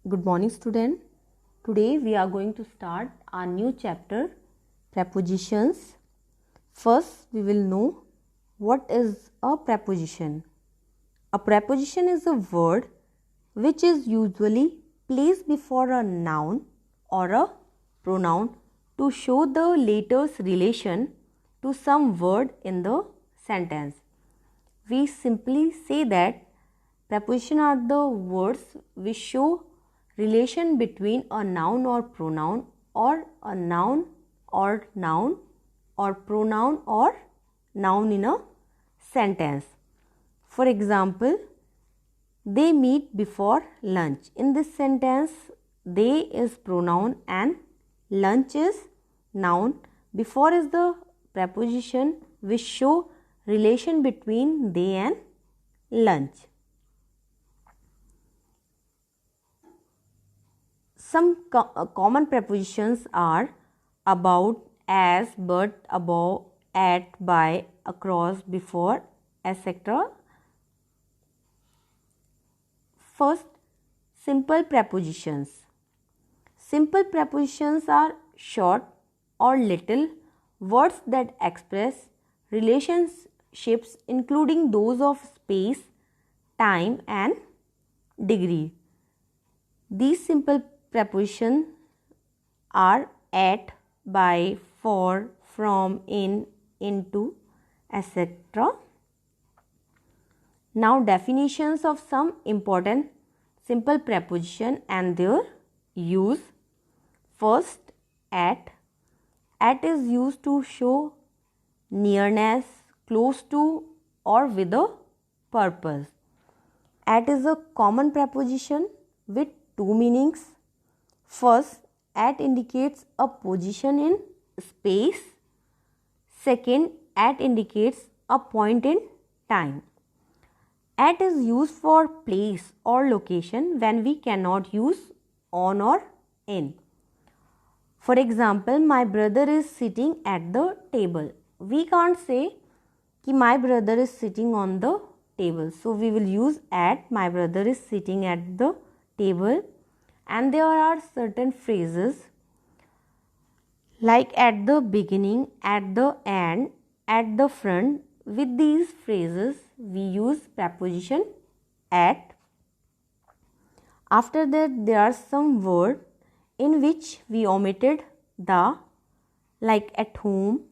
Good morning, student. Today we are going to start our new chapter, Prepositions. First, we will know what is a preposition. A preposition is a word which is usually placed before a noun or a pronoun to show the latter's relation to some word in the sentence. We simply say that prepositions are the words which show relation between a noun or pronoun, or a noun or pronoun or noun in a sentence. For example, they meet before lunch. In this sentence, they is pronoun and lunch is noun. Before is the preposition which show relation between they and lunch. Some common prepositions are about, as, but, above, at, by, across, before, etc. First, simple prepositions. Simple prepositions are short or little words that express relationships including those of space, time and degree. These simple prepositions are at, by, for, from, in, into, etc. Now definitions of some important simple preposition and their use. First, at. At is used to show nearness, close to, or with a purpose. At is a common preposition with two meanings. First, at indicates a position in space. Second, at indicates a point in time. At is used for place or location when we cannot use on or in. For example, my brother is sitting at the table. We can't say कि my brother is sitting on the table. So we will use at, my brother is sitting at the table. And there are certain phrases like at the beginning, at the end, at the front. With these phrases, we use preposition at. After that, there are some words in which we omitted the, like at home,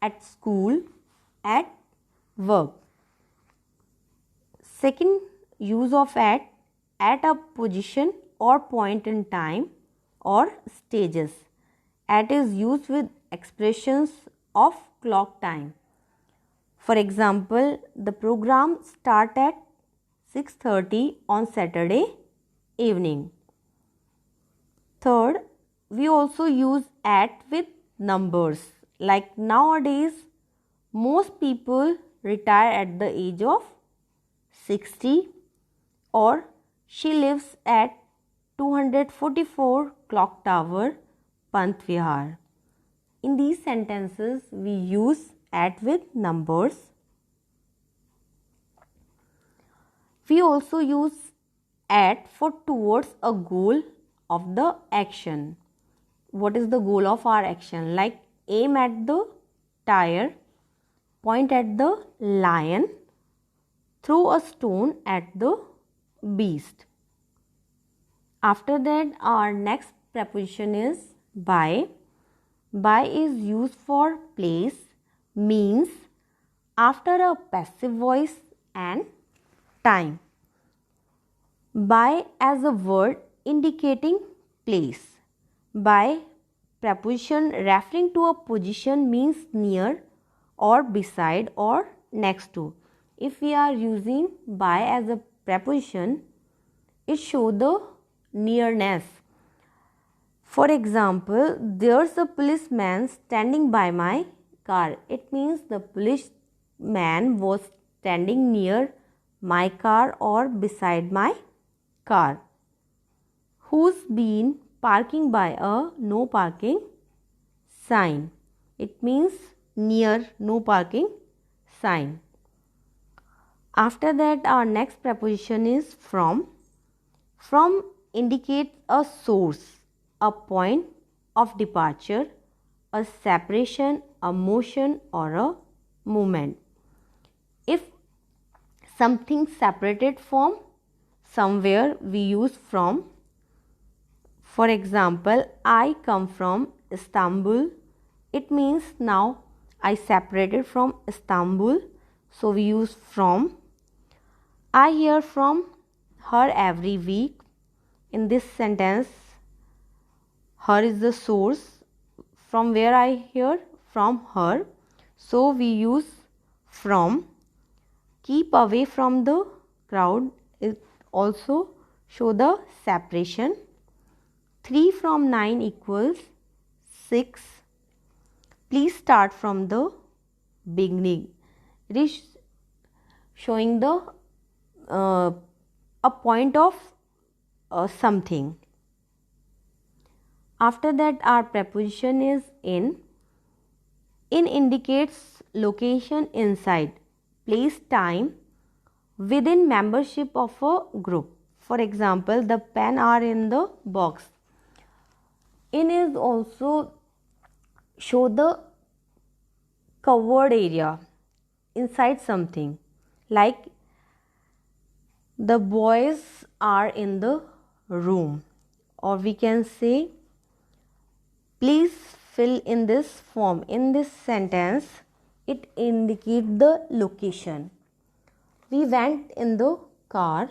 at school, at work. Second use of at a position or point in time or stages. At is used with expressions of clock time. For example, the program starts at 6:30 on Saturday evening. Third, we also use at with numbers. Like nowadays, most people retire at the age of 60, or she lives at 244 clock tower, Pant Vihar. In these sentences, we use at with numbers. We also use at for towards a goal of the action. What is the goal of our action? Like aim at the tire, point at the lion, throw a stone at the beast. After that, our next preposition is by. By is used for place, means, after a passive voice and time. By as a word indicating place. By preposition referring to a position means near or beside or next to. If we are using by as a preposition, it shows the nearness. For example, there's a policeman standing by my car. It means the policeman was standing near my car or beside my car. Who's been parking by a no parking sign. It means near no parking sign. After that, our next preposition is from. From indicates a source, a point of departure, a separation, a motion, or a movement. If something separated from somewhere, we use from. For example, I come from Istanbul. It means now I separated from Istanbul, so we use from. I hear from her every week. In this sentence, her is the source. From where I hear? From her. So we use from. Keep away from the crowd. It also show the separation. 3 from 9 equals 6. Please start from the beginning. It is showing the a point of something. After that, our preposition is in. In indicates location inside, place, time, within membership of a group. For example, the pen are in the box. In is also show the covered area inside something, like the boys are in the room, or we can say please fill in this form. In this sentence, it indicates the location. We went in the car,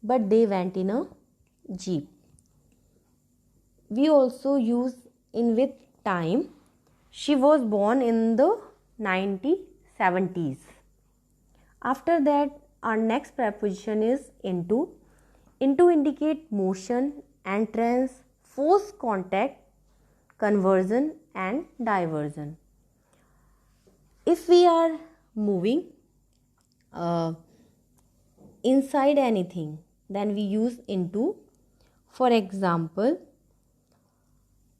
but they went in a jeep. We also use in with time. She was born in the 1970s. After that, our next preposition is into. Into indicate motion, entrance, force contact, conversion and diversion. If we are moving inside anything, then we use into. For example,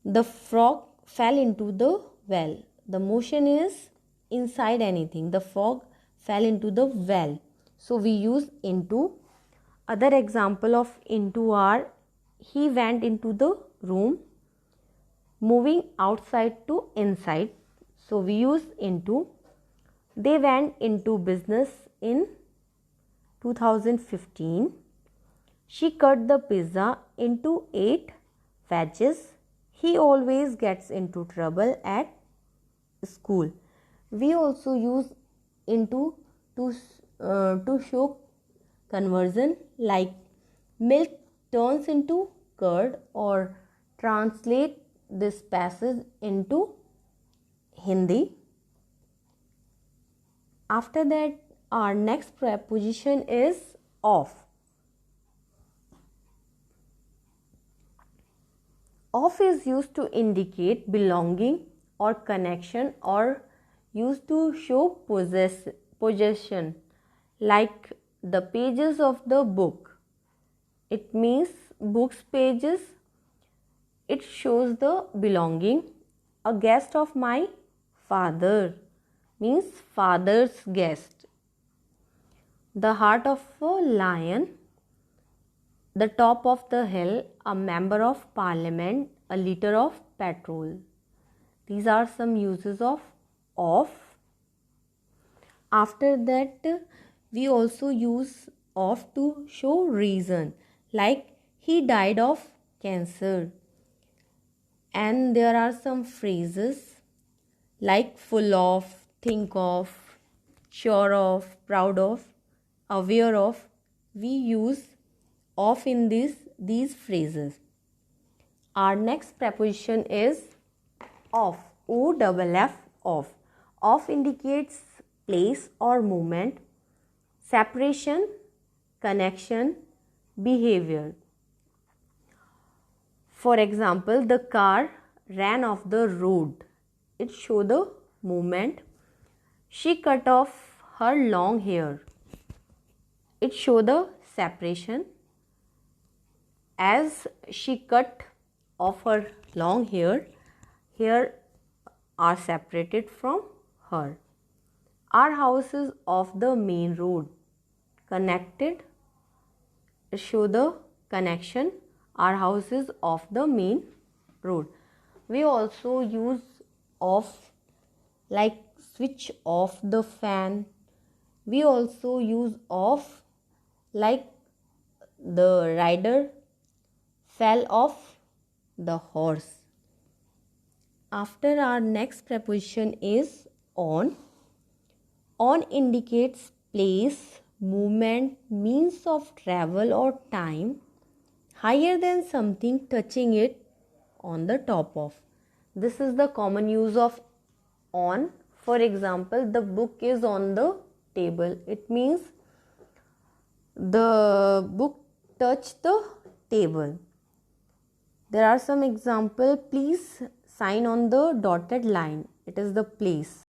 the frog fell into the well. The motion is inside anything. The frog fell into the well. So we use into. Other example of into are he went into the room, moving outside to inside. So we use into. They went into business in 2015. She cut the pizza into 8 wedges. He always gets into trouble at school. We also use into to show conversion, like milk turns into curd, or translate this passage into Hindi. After that, our next preposition is of. Of is used to indicate belonging or connection, or used to show possession, like the pages of the book. It means books pages. It shows the belonging. A guest of my father means father's guest. The heart of a lion. The top of the hill, a member of parliament, a liter of petrol. These are some uses of. After that, we also use of to show reason, like he died of cancer. And there are some phrases like full of, think of, sure of, proud of, aware of. We use of in these phrases. Our next preposition is of. O-double-F, of. Of indicates place or movement, separation, connection, behavior. For example, the car ran off the road. It shows the movement. She cut off her long hair. It shows the separation. As she cut off her long hair are separated from her. Our house is off the main road. Connected, show the connection. Our house is off the main road. We also use off like switch off the fan. We also use off like the rider fell off the horse. After, our next preposition is on. On indicates place, movement, means of travel or time higher than something touching it on the top of. This is the common use of on. For example, the book is on the table. It means the book touched the table. There are some examples. Please sign on the dotted line. It is the place.